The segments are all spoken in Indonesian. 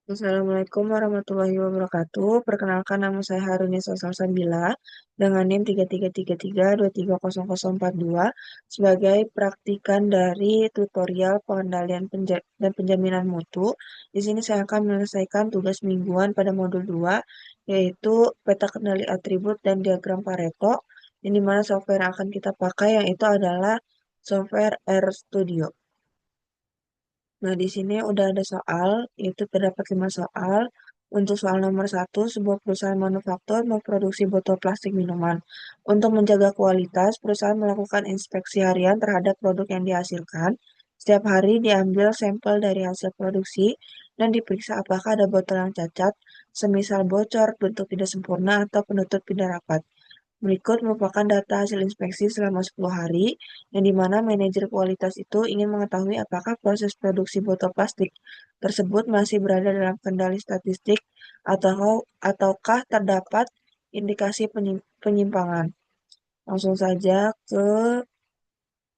Assalamualaikum warahmatullahi wabarakatuh. Perkenalkan nama saya Harunisa Salsabila dengan NIM 3333230042 sebagai praktikan dari tutorial pengendalian dan penjaminan mutu. Di sini saya akan menyelesaikan tugas mingguan pada modul 2 yaitu peta kendali atribut dan diagram Pareto, yang dimana software yang akan kita pakai yang itu adalah software RStudio. Nah, di sini udah ada soal, yaitu terdapat 5 soal. Untuk soal nomor 1, sebuah perusahaan manufaktur memproduksi botol plastik minuman. Untuk menjaga kualitas, perusahaan melakukan inspeksi harian terhadap produk yang dihasilkan. Setiap hari diambil sampel dari hasil produksi dan diperiksa apakah ada botol yang cacat, semisal bocor, bentuk tidak sempurna, atau penutup tidak rapat. Berikut merupakan data hasil inspeksi selama 10 hari, yang dimana manajer kualitas itu ingin mengetahui apakah proses produksi botol plastik tersebut masih berada dalam kendali statistik ataukah terdapat indikasi penyimpangan. Langsung saja ke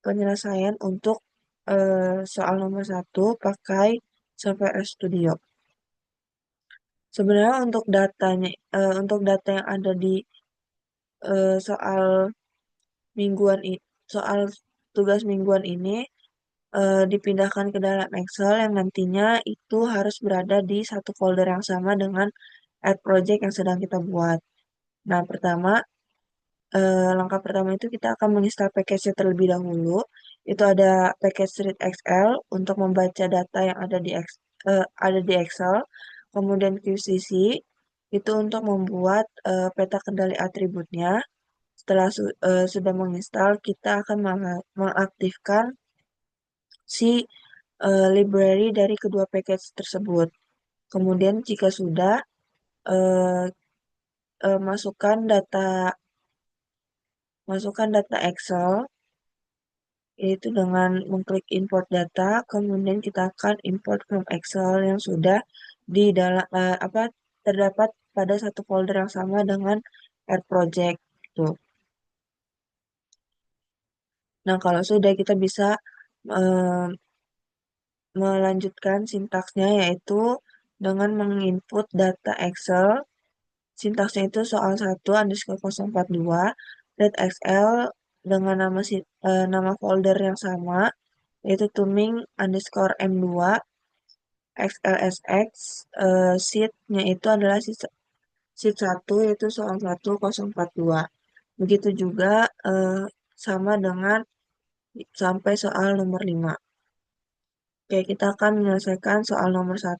penyelesaian untuk soal nomor 1 pakai software RStudio. Sebenarnya untuk data yang ada di soal soal tugas mingguan ini dipindahkan ke dalam Excel yang nantinya itu harus berada di satu folder yang sama dengan add project yang sedang kita buat. Nah, langkah pertama itu kita akan menginstal package terlebih dahulu. Itu ada package Read XL untuk membaca data yang ada di Excel. Kemudian QCC itu untuk membuat peta kendali atributnya. Setelah sudah menginstal, kita akan mengaktifkan si library dari kedua package tersebut. Kemudian jika sudah, eh, masukkan data Excel, yaitu dengan mengklik import data, kemudian kita akan import from Excel yang sudah di dalam terdapat pada satu folder yang sama dengan add project. Tuh. Nah, kalau sudah kita bisa eh, melanjutkan sintaksnya yaitu dengan menginput data Excel. Sintaksnya itu soal 1_042 read XL dengan nama folder yang sama yaitu tuming_m2 xlsx, sheet-nya itu adalah sheet 1 yaitu soal 1042. Begitu juga sama dengan sampai soal nomor 5. Oke, kita akan menyelesaikan soal nomor 1,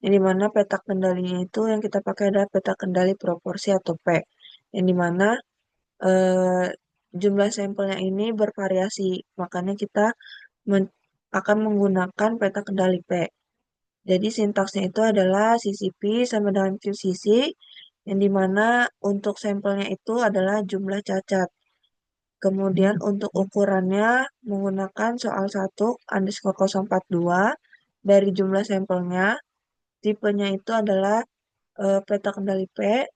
yang dimana peta kendalinya itu yang kita pakai adalah peta kendali proporsi atau P, yang dimana eh, jumlah sampelnya ini bervariasi, makanya kita akan menggunakan peta kendali P. Jadi sintaksnya itu adalah CCP sama dengan QCC, yang dimana untuk sampelnya itu adalah jumlah cacat. Kemudian untuk ukurannya menggunakan soal 1_042 dari jumlah sampelnya. Tipenya itu adalah peta kendali P.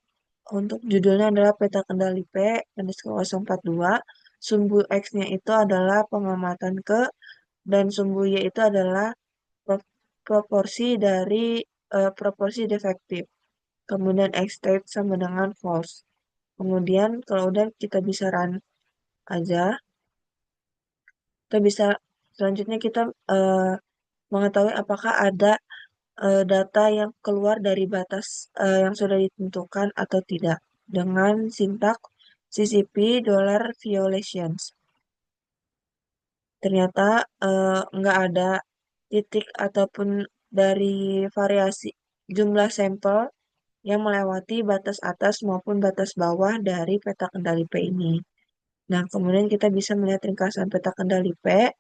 Untuk judulnya adalah peta kendali P_042. Sumbu X-nya itu adalah pengamatan ke, dan sumbu Y itu adalah proporsi dari proporsi defektif. Kemudian X state sama dengan false. Kemudian kalau udah kita bisa run aja. Kita bisa selanjutnya kita eh, mengetahui apakah ada data yang keluar dari batas yang sudah ditentukan atau tidak dengan sintak CCP $violations. Ternyata nggak ada titik ataupun dari variasi jumlah sampel yang melewati batas atas maupun batas bawah dari peta kendali P ini. Nah, kemudian kita bisa melihat ringkasan peta kendali P,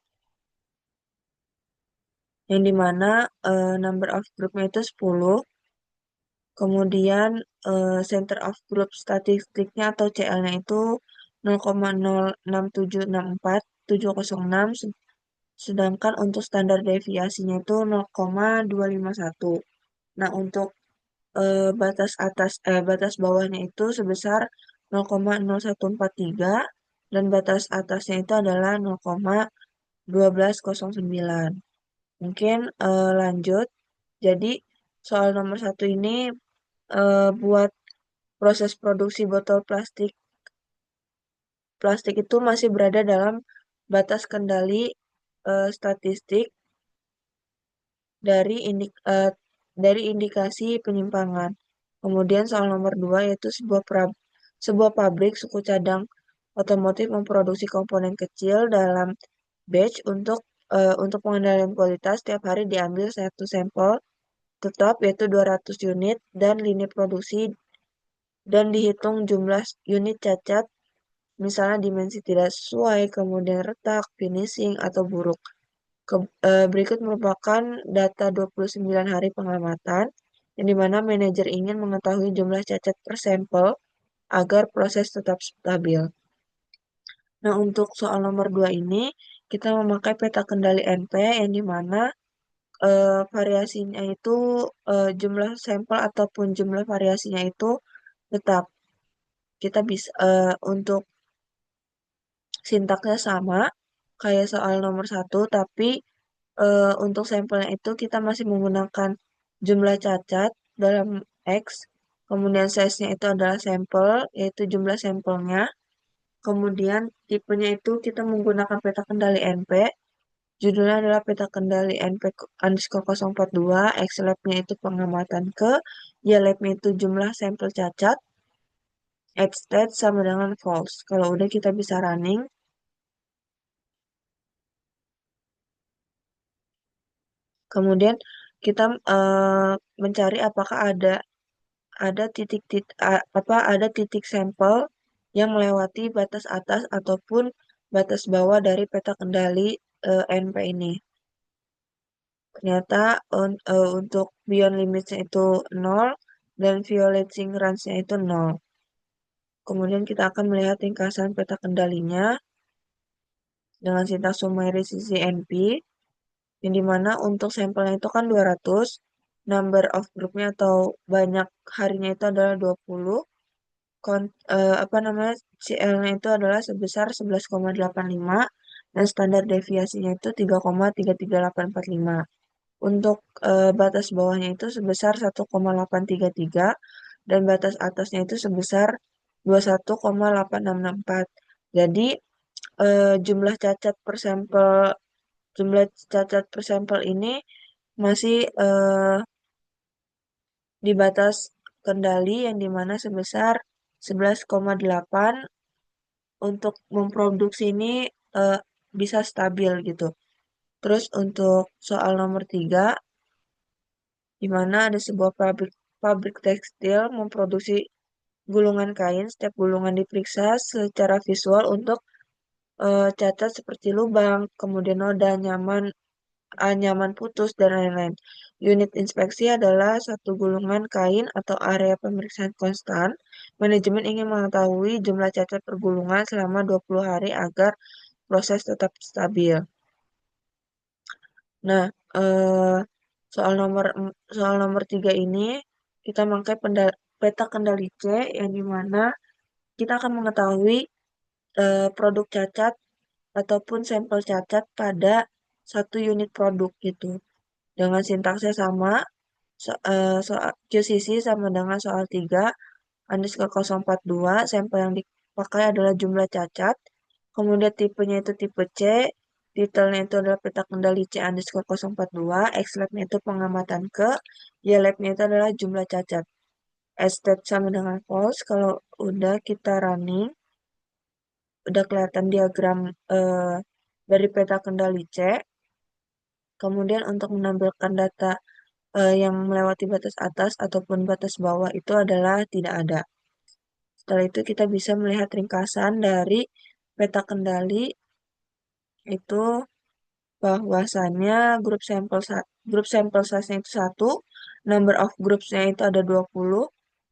yang dimana number of groupnya itu 10, kemudian center of group statistiknya atau CL-nya itu 0,06764706, sedangkan untuk standar deviasinya itu 0,251. Nah, untuk batas bawahnya itu sebesar 0,0143 dan batas atasnya itu adalah 0,1209. Mungkin lanjut. Jadi soal nomor satu ini buat proses produksi botol plastik. Plastik itu masih berada dalam batas kendali statistik dari dari indikasi penyimpangan. Kemudian soal nomor dua yaitu sebuah pabrik suku cadang otomotif memproduksi komponen kecil dalam batch untuk pengendalian kualitas setiap hari diambil satu sampel tetap yaitu 200 unit dan lini produksi dan dihitung jumlah unit cacat misalnya dimensi tidak sesuai, kemudian retak, finishing, atau buruk. Berikut merupakan data 29 hari pengamatan, yang dimana manajer ingin mengetahui jumlah cacat per sampel agar proses tetap stabil. Nah, untuk soal nomor 2 ini, kita memakai peta kendali NP, yang dimana variasinya itu jumlah sampel ataupun jumlah variasinya itu tetap. Kita bisa untuk sintaksnya sama kayak soal nomor satu, tapi untuk sampelnya itu kita masih menggunakan jumlah cacat dalam X, kemudian size-nya itu adalah sampel, yaitu jumlah sampelnya, kemudian tipenya itu kita menggunakan peta kendali NP, judulnya adalah peta kendali NP underscore 042, X lab-nya itu pengamatan ke, Y lab-nya itu jumlah sampel cacat, X state sama dengan false. Kalau udah kita bisa running. Kemudian kita mencari apakah ada ada titik sampel yang melewati batas atas ataupun batas bawah dari peta kendali NP ini. Ternyata untuk beyond limitsnya itu 0 dan violating range-nya itu 0. Kemudian kita akan melihat ringkasan peta kendalinya dengan sintaks summary CCNP. Yang dimana untuk sampelnya itu kan 200, number of groupnya atau banyak harinya itu adalah 20, apa namanya, CL-nya itu adalah sebesar 11,85 dan standar deviasinya itu 3,33845. Untuk batas bawahnya itu sebesar 1,833 dan batas atasnya itu sebesar 21,8664. Jadi jumlah cacat per sampel jumlah cacat per sampel ini masih di batas kendali yang dimana sebesar 11,8 untuk memproduksi ini eh, bisa stabil gitu. Terus untuk soal nomor 3, di mana ada sebuah pabrik tekstil memproduksi gulungan kain, setiap gulungan diperiksa secara visual untuk cacat seperti lubang, kemudian noda, nyaman putus, dan lain-lain. Unit inspeksi adalah satu gulungan kain atau area pemeriksaan konstan. Manajemen ingin mengetahui jumlah cacat per gulungan selama 20 hari agar proses tetap stabil. Nah, soal nomor 3 ini kita memakai peta kendali C yang dimana kita akan mengetahui produk cacat ataupun sampel cacat pada satu unit produk gitu. Dengan sintaksnya sama, soal QCC sama dengan soal 3, underscore 042, sampel yang dipakai adalah jumlah cacat, kemudian tipenya itu tipe C, detailnya itu adalah peta kendali C underscore 042, X lab-nya itu pengamatan ke, Y lab-nya itu adalah jumlah cacat. State sama dengan false, kalau udah kita running, udah kelihatan diagram dari peta kendali C, kemudian untuk menampilkan data yang melewati batas atas ataupun batas bawah itu adalah tidak ada. Setelah itu kita bisa melihat ringkasan dari peta kendali itu bahwasannya grup sampel size-nya itu 1, number of groups-nya itu ada 20,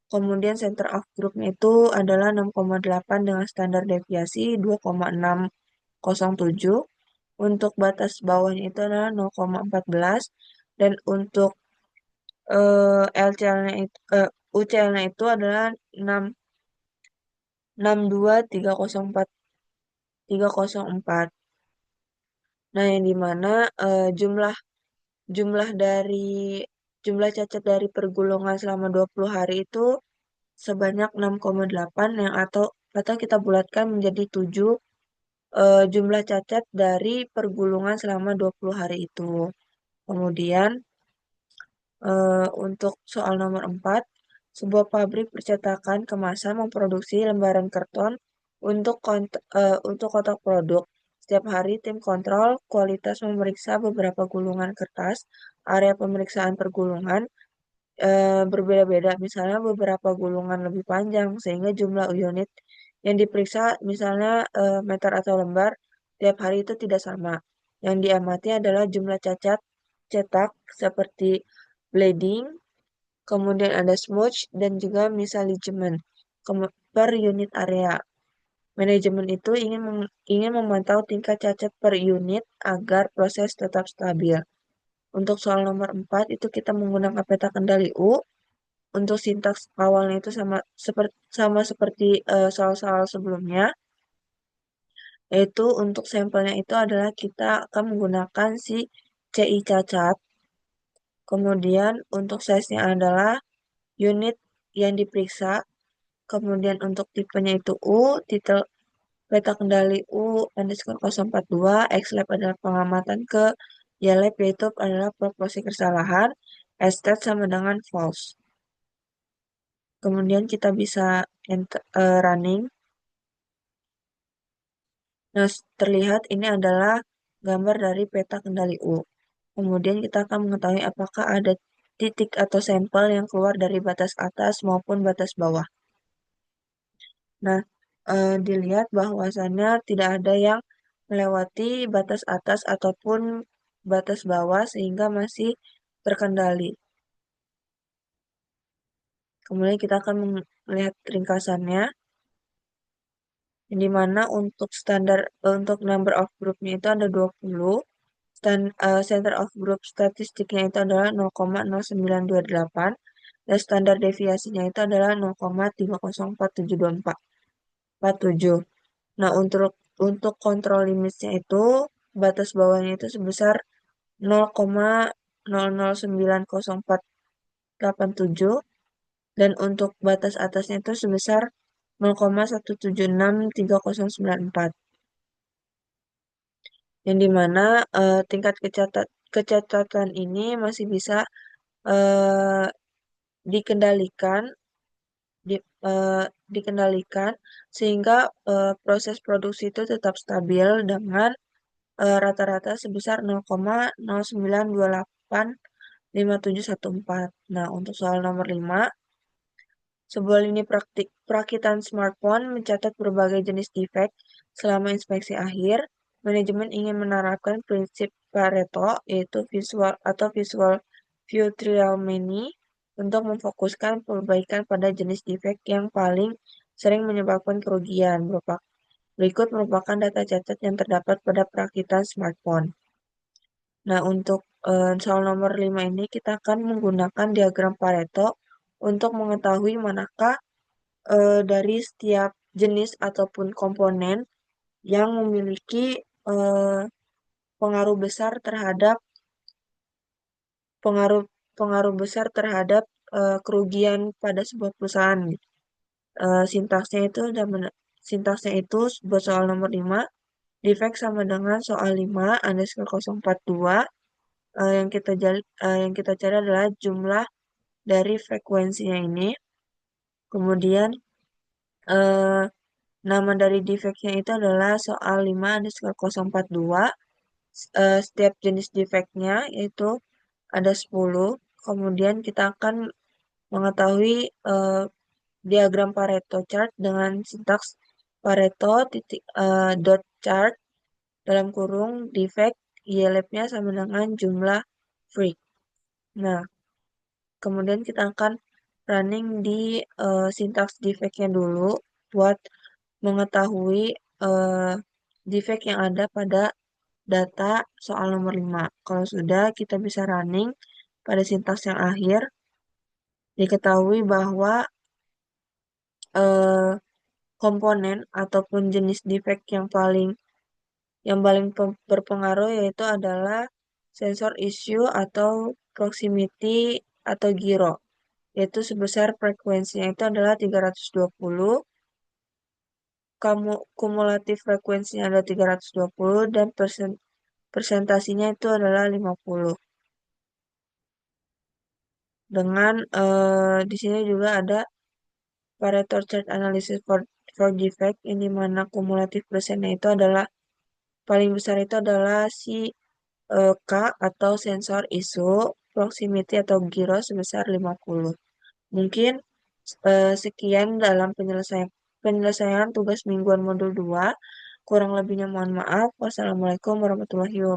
kemudian center of group-nya itu adalah 6,8 dengan standar deviasi 2,607. Untuk batas bawahnya itu adalah 0,14 dan untuk LCL-nya itu UCL-nya itu adalah 662304304. Nah, yang dimana jumlah jumlah dari jumlah cacat dari pergulungan selama 20 hari itu sebanyak 6,8 yang atau kita bulatkan menjadi 7 jumlah cacat dari pergulungan selama 20 hari itu. Kemudian untuk soal nomor 4, sebuah pabrik percetakan kemasan memproduksi lembaran karton untuk kotak produk. Setiap hari tim kontrol kualitas memeriksa beberapa gulungan kertas. Area pemeriksaan per gulungan berbeda-beda. Misalnya beberapa gulungan lebih panjang sehingga jumlah unit yang diperiksa misalnya meter atau lembar tiap hari itu tidak sama. Yang diamati adalah jumlah cacat cetak seperti bleeding, kemudian ada smudge dan juga misalignment per unit area. Manajemen itu ingin memantau tingkat cacat per unit agar proses tetap stabil. Untuk soal nomor 4 itu kita menggunakan peta kendali U. Untuk sintaks awalnya itu sama seperti soal-soal sebelumnya, yaitu untuk sampelnya itu adalah kita akan menggunakan si CI cacat. Kemudian untuk size-nya adalah unit yang diperiksa. Kemudian untuk tipenya itu U, titel peta kendali U_042, X-lab adalah pengamatan ke Y-lab yaitu adalah proporsi kesalahan, S-stat sama dengan false. Kemudian kita bisa running. Nah, terlihat ini adalah gambar dari peta kendali U. Kemudian kita akan mengetahui apakah ada titik atau sampel yang keluar dari batas atas maupun batas bawah. Nah, dilihat bahwasannya tidak ada yang melewati batas atas ataupun batas bawah sehingga masih terkendali. Kemudian kita akan melihat ringkasannya, di mana untuk untuk number of groupnya itu ada 20. Center of group statistiknya itu adalah 0,09228 dan standar deviasinya itu adalah 0,30472447. Nah, untuk kontrol limitnya itu batas bawahnya itu sebesar 0,00904887 dan untuk batas atasnya itu sebesar 0,1763094. Yang dimana tingkat kecacatan ini masih bisa eh, dikendalikan di, eh, dikendalikan sehingga proses produksi itu tetap stabil dengan rata-rata sebesar 0,09285714. Nah, untuk soal nomor 5, sebuah lini perakitan smartphone mencatat berbagai jenis defek selama inspeksi akhir. Manajemen ingin menerapkan prinsip Pareto, yaitu visual view trial many, untuk memfokuskan perbaikan pada jenis defek yang paling sering menyebabkan kerugian. Berikut merupakan data cacat yang terdapat pada perakitan smartphone. Nah, untuk soal nomor 5 ini kita akan menggunakan diagram Pareto untuk mengetahui manakah dari setiap jenis ataupun komponen yang memiliki eh, pengaruh besar terhadap pengaruh pengaruh besar terhadap kerugian pada sebuah perusahaan. Sintaksnya itu sintaksnya itu buat soal nomor 5, defect sama dengan soal 5 underscore 042. Yang kita cari adalah jumlah dari frekuensinya ini. Kemudian eh, nama dari defectnya itu adalah soal 5 underscore 042. Setiap jenis defectnya yaitu ada 10. Kemudian kita akan mengetahui diagram Pareto chart dengan sintaks Pareto dot chart dalam kurung defect Y-lab-nya sama dengan jumlah freak. Nah, kemudian kita akan running di sintaks defect-nya dulu buat mengetahui uh, defect yang ada pada data soal nomor 5. Kalau sudah, kita bisa running pada sintaks yang akhir. Diketahui bahwa eh, komponen ataupun jenis defect yang paling berpengaruh yaitu adalah sensor issue atau proximity atau giro, yaitu sebesar frekuensinya itu adalah 320, kamu kumulatif frekuensinya adalah 320 dan persentasinya itu adalah 50. Dengan di sini juga ada Pareto chart analysis for defect, yang dimana kumulatif persennya itu adalah paling besar itu adalah si K atau sensor ISO, proximity atau gyro sebesar 50. Mungkin sekian dalam penyelesaian tugas mingguan modul 2. Kurang lebihnya mohon maaf. Wassalamualaikum warahmatullahi wabarakatuh.